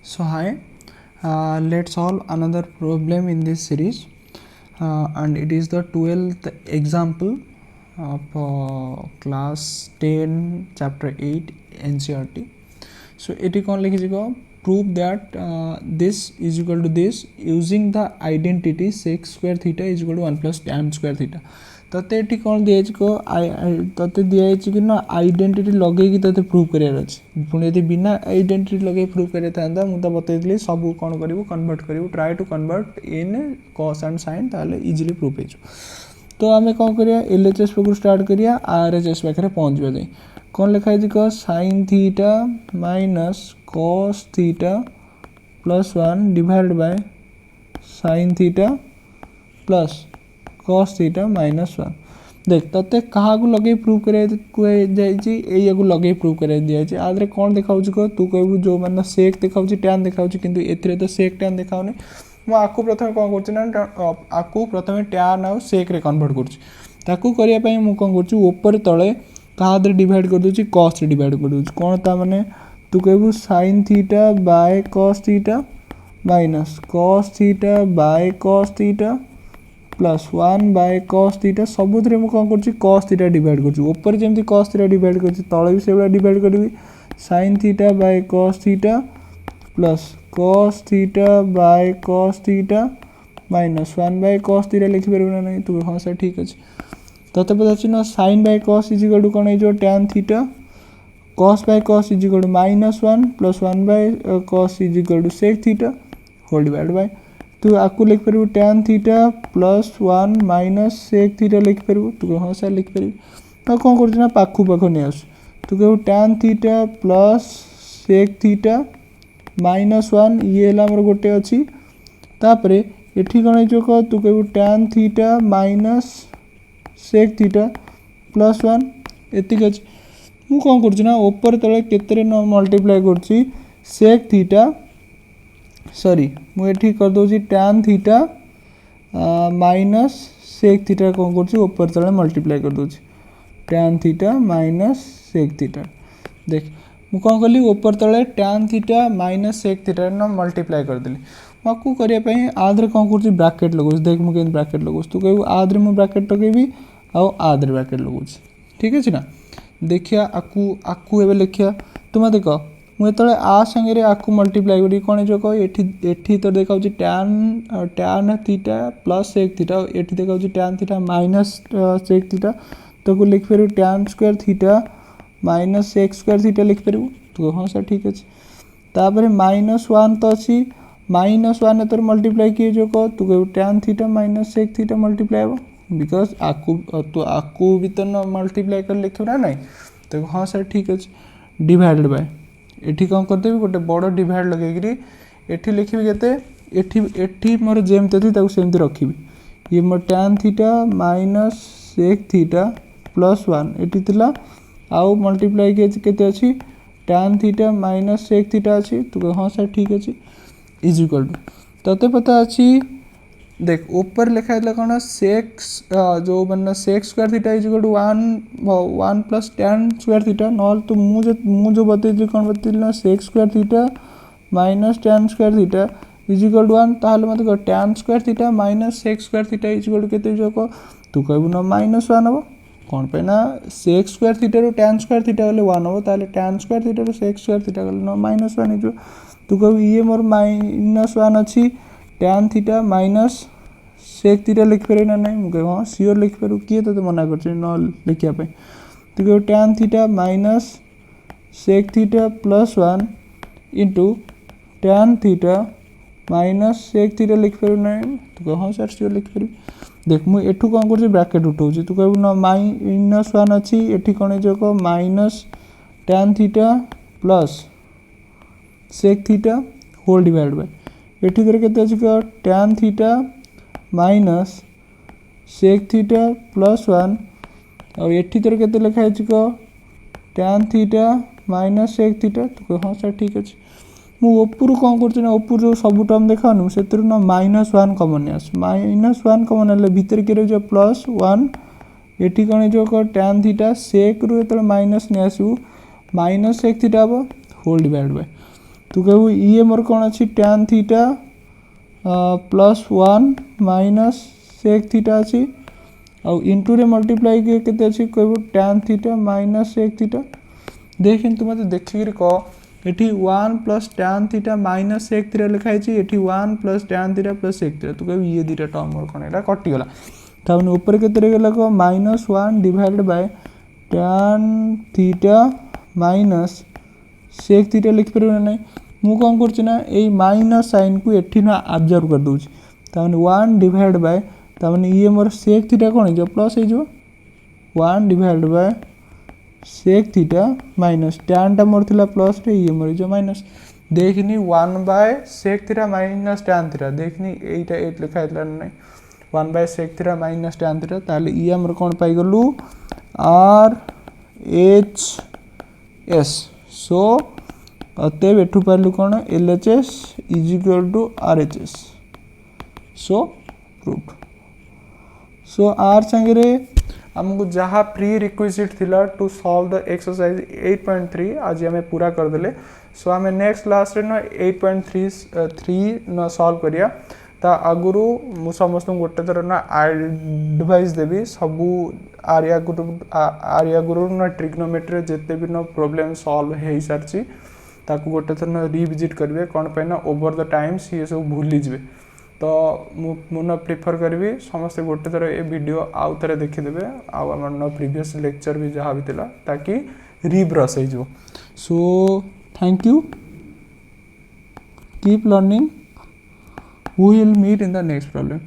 So hi, let's solve another problem in this series, and it is the 12th example of class 10 chapter 8 NCERT. So it कौन लिखी जाएगा, prove that this is equal to this using the identity sec square theta is equal to 1 plus tan square theta. तते ये कौन दिया को तते दिया कि ना आइडेंटिटी लगे तते प्रूव करार अच्छे पुणी यदि बिना आइडेंटिटी लगे प्रूव कर था मुझे बतई सब कौन करूँ कन्वर्ट करूँ try to convert in cos and sine ताले इजिली प्रूव हो। तो आम कौन करिया एलएचएस पाखु स्टार्ट करिया आरएचएस पाखे पहुँचा जाए कौन लिखाई कह sine theta minus cos theta plus 1 divide by sine theta plus cos theta minus 1 देख तते क्या लगे प्रूव कर लगे प्रूव कर दिया आदि कौन देखा कह तू कहू जो मैंने सेक देखा टैन देखा कि ए तो सेक टैन देखा मुझे प्रथम कौन करूँ प्रथम टैन आउ सेक रे कन्वर्ट करने मुझे कौन कर तले क्या डिवाइड कर दूसरी कॉस डिवाइड कर दूसरी कौन ता मैंने तू कहू sine theta by cos theta minus cos theta by cos theta plus 1 by cos theta सबुथ मुझे कौन कर कॉस थीटा डिवाइड कर जमी कॉस थीटा डिवाइड कर तले भी से डिवाइड करी sine theta by cos theta plus cos theta by cos theta minus 1 by cos theta लिखिपर ना नहीं तू हाँ सर ठीक अच्छे तते पचार ना sine by cos is equal to कौन हो tan theta cos by cos is equal to minus 1 plus 1 by cos is equal to sec theta whole divide by तू आपको लिखिपर tan theta plus 1 minus sec theta लिखिपर तू हाँ sir लिखिपर तो कौन कर पाखु पाख नहीं आस तू कहू tan theta plus sec theta minus 1 ये मोर गोटे अच्छी तापर एठी कौन हो तू कहू tan theta minus sec theta plus 1 एतिक अच्छे मुझे कौन करना ऊपर तले केते मल्टीप्लाई कर सेक थीटा सॉरी मुझे कर दूसरी tan theta minus sec theta कौन कर तले मल्टीप्लाई कर दूसरी tan theta minus sec theta देख मुझे कौन कली ऊपर तले tan theta minus sec theta ना मल्टीप्लाई करदेली मुझे करने आधे कौन कर ब्राकेट लगुच देख मुझे ब्राकेट लगुच तू कहू आधे मुझे ब्राकेट लगेबी आधे ब्राकेट लगुच ठीक अच्छे ना देखिया आकू एवं लिखिया तुम देख मुझे तो आ सांगे आपको मल्टीप्लाई करी कौन जो एठी तो देखा tan tan theta plus sec theta एठी देखा tan theta minus sec theta तो लिखिपर tan square theta minus sec square theta लिखिपर तो हाँ सर ठीक अच्छे तापर माइनस 1 तो अच्छी माइनस 1 तोर मल्टीप्लाई किए जो कह तू कहू tan theta minus sec theta multiply हम बिकज आकू भी तो मल्टीप्लाई कर लिख ना नहीं तो हाँ सर ठीक अच्छे डिवाइडेड बाय एठी कौन करदेवी गोटे बड़ डिवाइड लगे एठी लिखी के एठी मोर जेमती अच्छी सेमती रखी ये मोर tan theta minus sec theta plus 1 एठी थिला आउ मल्टीप्लाई के अच्छी tan theta minus sec theta अच्छी तो हाँ सर ठीक अच्छे इज इक्वल टू तते पता अच्छी देख ऊपर लिखा है कौन सेक्स जो मैंने secs square theta is equal to 1 plus tan square theta ना तो मुझे बतई कौन बतई ना secs square theta minus tan square theta is equal to 1 ताहले मत कह tan square theta minus secs square theta is equal to केते जो कह तू कहबू ना माइनस 1 हम कौन पे ना secs square theta rho tan square theta गले 1 हम ताहले tan square theta rho sex square theta गले ना माइनस 1 हो तू कहबू ये मोर माइनस 1 अच्छी tan theta minus sec theta लिखिपर ना नहीं मुझे हाँ सियोर लिखिपर किए तो मना कर लिखापी तो कहू tan theta minus sec theta plus 1 into tan theta minus sec theta लिखिपर ना तो कह हाँ सर सियोर लिखिपर देख मुझे एठू कौन कर ब्राकेट उठाऊँ तू कहू ना माइनस 1 अच्छी एठी कौन जो कह minus tan theta plus sec theta whole divide by एठी तरह के कह tan theta minus sec theta plus 1 और एठी तरह के लिखाई कह tan theta minus sec theta तो हाँ सर ठीक अच्छे मुझे कौन करना ऊपर जो सब टर्म देखा से ना माइनस 1 कमन आस माइनस 1 कमन है भितर के रही प्लस 1 एठी कौन जो कह टैन थीटा सेक रू जो माइनस नहीं आसू माइनस सेक थीटा हम होल डिवाइड बाय तू कहू ये मोर कौन अच्छी tan theta +1 minus sec theta अच्छी आउ इंटू रे मल्टीप्लाई किए केते अच्छी कहू tan theta minus sec theta देख तू मत देखिक कह ये 1 plus tan theta minus sec theta लिखाई ये 1 plus tan theta plus sec theta तू कहू ये दुटा टर्म मोर कौन है कटिगला ताने ऊपर केते गला कह -1 divided by tan theta minus sec theta लिख पर ना मु कौन करना ये माइनस साइन को एठी ना ऑब्जर्व कर दूँ ताने 1 डिवाइड बाय ताने ये मोर sec थीटा कौन हो प्लस हो 1 divide bye sec theta minus tan टा मोर थिला प्लस रे ये मोर जो माइनस देखनी 1 by sec theta minus tan theta देखनी एटा 8 लिखा इतला नै 1 by sec theta minus tan theta ताले ई हमर कोन पाई गलु r h s सो अतएव एठू पाइलु कोन LHS is equal to RHS so proved so आर संगे हमको जहाँ प्री रिक्विजिट थिला टू सॉल्व द एक्सरसाइज 8.3 आज हमें पूरा कर देले सो हमें नेक्स्ट क्लास रे न 8.3 न सॉल्व करिया ता आगुरु मु समस्त गोटे थर ना एडवाइस देबी सबू आर्या गुरु न ट्रिग्नोमेट्री जेते भी न प्रॉब्लम सॉल्व हे सारची ताकू गोटे थर न रिविजिट करबे कोन पे ना ओवर द टाइम्स ये सब भूली जबे तो मुझे प्रिफर करी समस्ते गोटे थर ये वीडियो आउ थे देखीदे आम प्रीवियस लेक्चर भी जहाँ भी थिला ताकि रिब्रश हो so thank you keep learning we will meet in the next problem.